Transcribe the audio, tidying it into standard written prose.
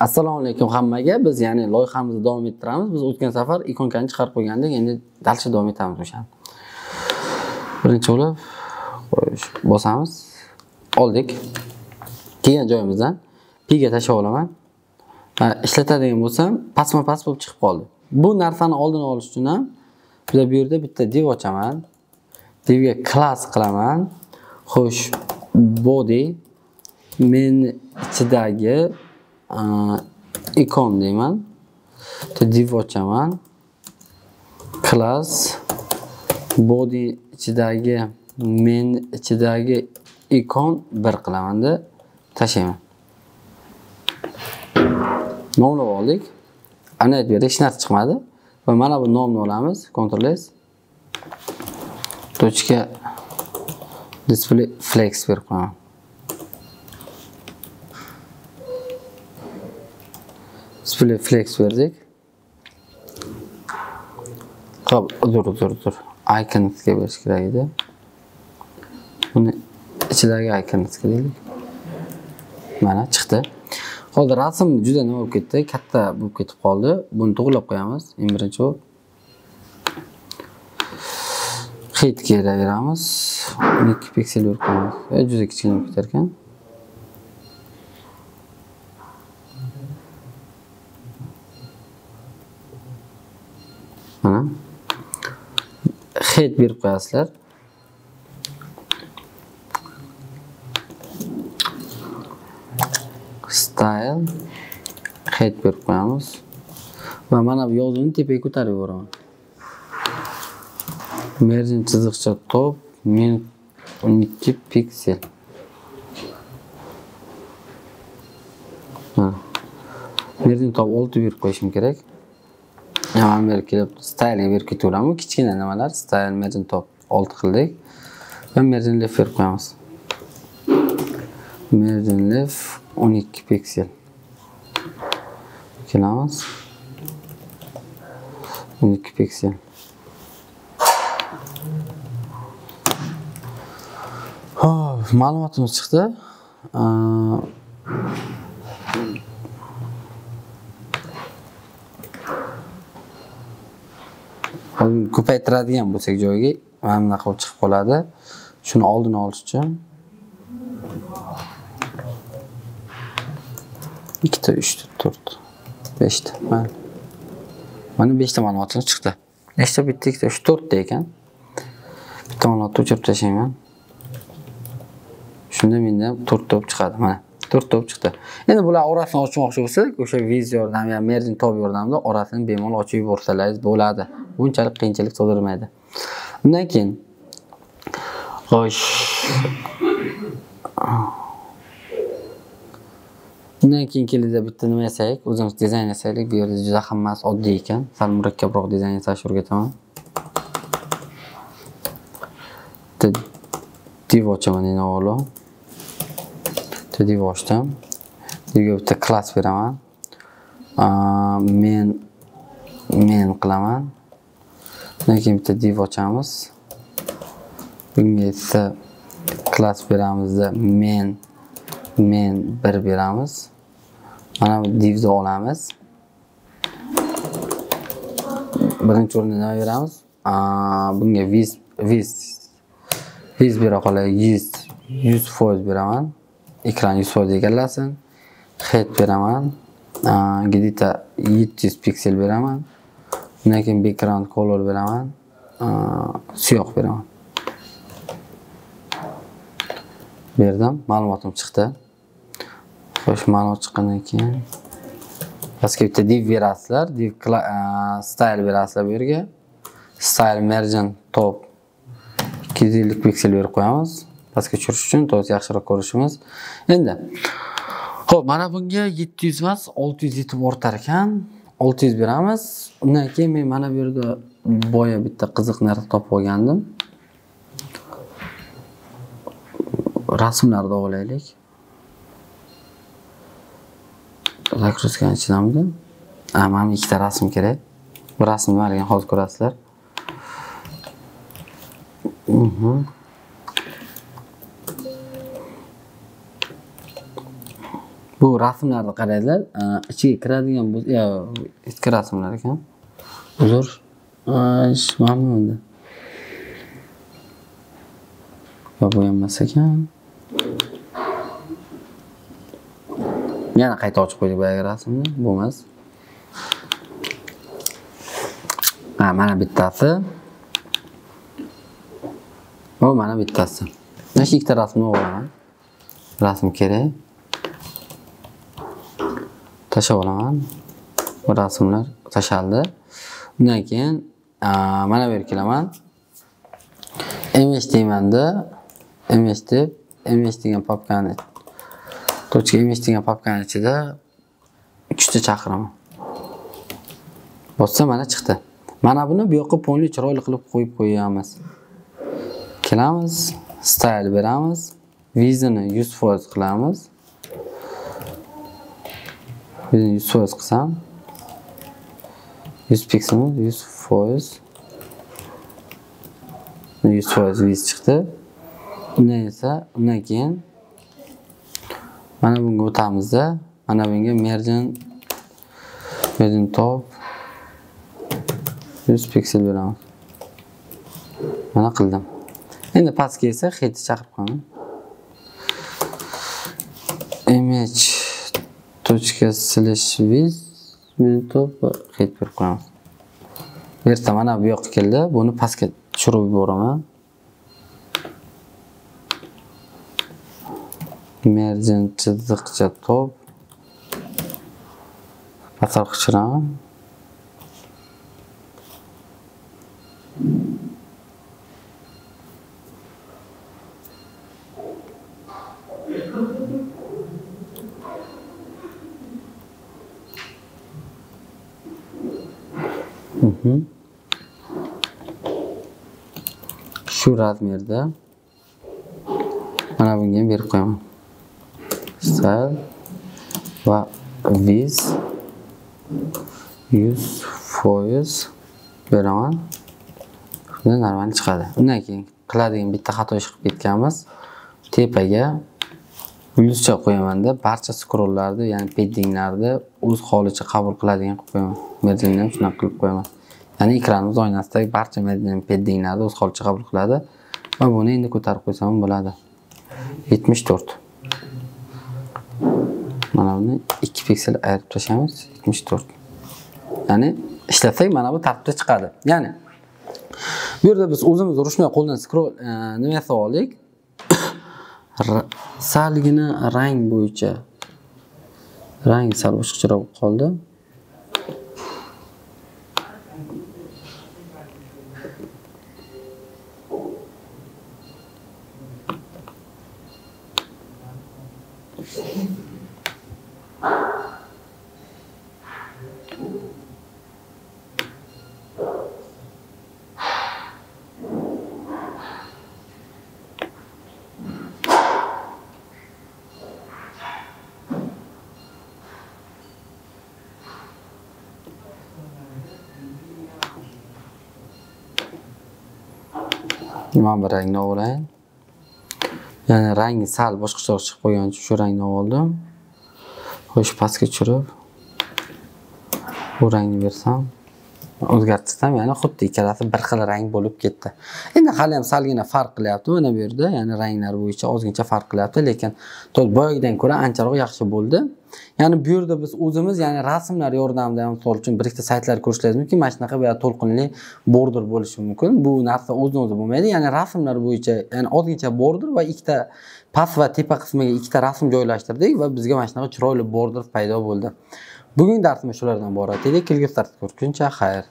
Assalomu alaykum hammaga. Biz ya'ni loyihamizni davom ettiramiz. Biz o'tgan safar ikonkani chiqarib qo'ygandik. Endi dalcha davom etamiz o'shani. Birinchi bo'lib bosamiz. Oldik. Kelgan joyimizdan piga tashlab olaman. Ishlatadigan bo'lsam, pasma-pas bo'lib chiqib qoldi. Bu narsani oldini olish uchun ham biz bu yerda bitta div ochaman. Divga class qilaman. Xo'sh, body men ichidagi ikon deyman. Div ochaman. Class body ichidagi men ichidagi ikon bir qilaman-da tashlayman. Nomlab oldik. Ana bu yerda hech narsa chiqmadi va mana bu nomni olamiz. Ctrl S. Tochka display flex berib qo'yaman. Display flex verdik. Hop, dur. Iconga berish kerak edi. Buni ichidagi iconga deylik. Mana chiqdi. Hozir rasm juda nima bo'lib ketdi, katta bo'lib ketib qoldi. Buni to'g'rilab qo'yamiz. Eng birinchi bo'lib height beraveramiz. 12 piksel berib qo'yamiz. Juda kichkina bo'lib ketar ekan. Mana height berib qo'yasizlar. Style height berib qo'yamiz. Va mana bu yozuvni tepaga ko'tarib yuboraman. Margin chiziqcha top men 12 piksel. Margin top 6 berib qo'yishim kerak. Mana bu yerga kelib style ga berib ketaveramiz. Kichkina nimalar style margin top 6 qildik. Va margin left berib qo'yamiz. Margin left 12 piksel. Kelamiz. 12 piksel. Ma'lumotimiz chiqdi. Ko'paytiradigan bo'lsak joyiga mana bunaqa qilib chiqib qoladi. Shuni oldini olish uchun 2 ta 3 ta 4 ta 5 ta. Mana 5 ta ma'lumotimiz chiqdi. Nechta bitta 2 ta 4 ta ekan. Bitta ma'lumotni o'chirib tashlayman. Shunda menda 4 top chiqadi. Mana 4 top chiqdi. Endi bular orasini ochmoqchi bo'lsak, o'sha viz yordam yoki margin top yordamida orasini bemalol ochib yuborsangiz bo'ladi. Bunchalik qiyinchilik tug'dirmaydi. Undan keyin xo'sh. Undan keyin kelida bitta nima yasasak, o'zimiz dizayn yasaylik. Bu yerda juda hammasi oddiy ekan. Sal murakkabroq dizayn yasashni o'rgataman. Div ochaman endi avvalo. Div ochdim. Divga bitta class beraman. Men qilaman. Undan keyin bitta div ochamiz. Bunga esa class beramizda men 1 beramiz. Mana bu divni olamiz. Birinchi o'rinda nima beramiz? Bunga viz bera qolay. 100% beraman. Ekran 100% egallasin. Height beraman. Gidita 700 piksel beraman. Undan keyin background color beraman. Siyoh beraman. Berdim. Ma'lumotim chiqdi. Xo'sh, ma'lumot chiqqandan keyin pastga bitta div berasizlar. Div style berasizlar bu yerga. Style margin top 250 piksel berib qo'yamiz. Pastga tushirish uchun to'g'ri yaxshiroq ko'rishimiz. Endi xo'p, mana bunga 700 emas, 600 yetib ortar ekan. 600 beramiz. Undan keyin men mana bu yerda boya bitta qiziq narsa topib olgandim. Rasmlarni olaylik. Zakruskani ichidamidi? Mana ikkita rasm kerak. Bu rasmni nimaligini hozir ko'rasizlar. Bu rasmlarni qaranglar, ichiga kiradigan bo'lsa, eski rasmlar ekan. Uzr. Mana bunda. Va bu emas ekan. Yana qayta ochib qo'ydik boyagi rasmni, bu emas. Mana bittasi. O mana bittasi. Mana shu ikkita rasmni olaman. Rasm kerak. Tashlab olaman. Bu rasmlar tashaldi. Undan keyin mana bu yerga kelaman. Image deymanda, image deb, image degan papkani, .image degan papkani ichida 3 ta chaqiraman. Bossa mana chiqdi. Mana buni bu yoqqa polni chiroyli qilib qo'yib qo'yamiz. Kelamiz, style beramiz, vizini 100% qilamiz. Vizini 100% qilsam, 100 piksel 100%. 100% viz chiqdi. Undan keyin mana bunga o'tamizda, mana bunga margin top 100 piksel beramiz. Mana qildim. Endi pastga esa hit chaqirib qo'yaman. image.slash_viz top hit berib qo'yamiz. Bu yerda mana bu yoqqa keldi. Buni pastga tushirib yuboraman. Margin chiziqcha top pastroq tushiraman. Shu razmerda mana bunga berib qo'yaman. Style va viz 100% beraman. Shunda normal chiqadi. Undan keyin qiladigan bitta xato ish qilib ketganmiz. Tepaga plyuscha qo'yamanda barcha scrolllarni, ya'ni paddinglarni o'z holicha qabul qiladigan qilib qo'yaman. Marginni ham shunaqa qilib qo'yaman. Ya'ni ekranimiz oynasidagi barcha paddinglarni o'z holicha qabul qiladi. Va buni endi ko'tarib qo'ysam bo'ladi. 74. Mana buni 2 piksel ayirib tashlaymiz. 74. Ya'ni ishlatsak mana bu tartibda chiqadi. Ya'ni bu yerda biz o'zimiz ruchnoy qo'ldan scroll nima yasab oldik? Salgina rang bo'yicha rang sal boshqacharoq qoldi. Mana bu rangni olayin. Ya'ni rangi sal boshqacharoq chiqib qolgani uchun shu rangni oldim. Xo'sh, pastga tushirib bu rangni bersam, o'zgartirsam, ya'ni xuddi ikkalasi bir xil rang bo'lib ketdi. Endi hali ham salgina farq qilyapti mana bu yerda, ya'ni ranglar bo'yicha ozgincha farq qilyapti, lekin boyagidan ko'ra ancharoq yaxshi bo'ldi. Ya'ni bu yerda biz o'zimiz, ya'ni rasmlar yordamida, misol uchun bir ikkita saytlar ko'rishlaringiz mumkin, mana shunaqa boya to'lqinli border bo'lishi mumkin. Bu narsa o'z-o'zi bo'lmaydi. Ya'ni rasmlar bo'yicha, ya'ni ozgincha border va ikkita past va tepa qismiga ikkita rasm joylashtirdik va bizga mana shunaqa chiroyli border paydo bo'ldi. Bugungi darsimiz shulardan iborat edi. Kelgusi darsda ko'rishguncha xayr.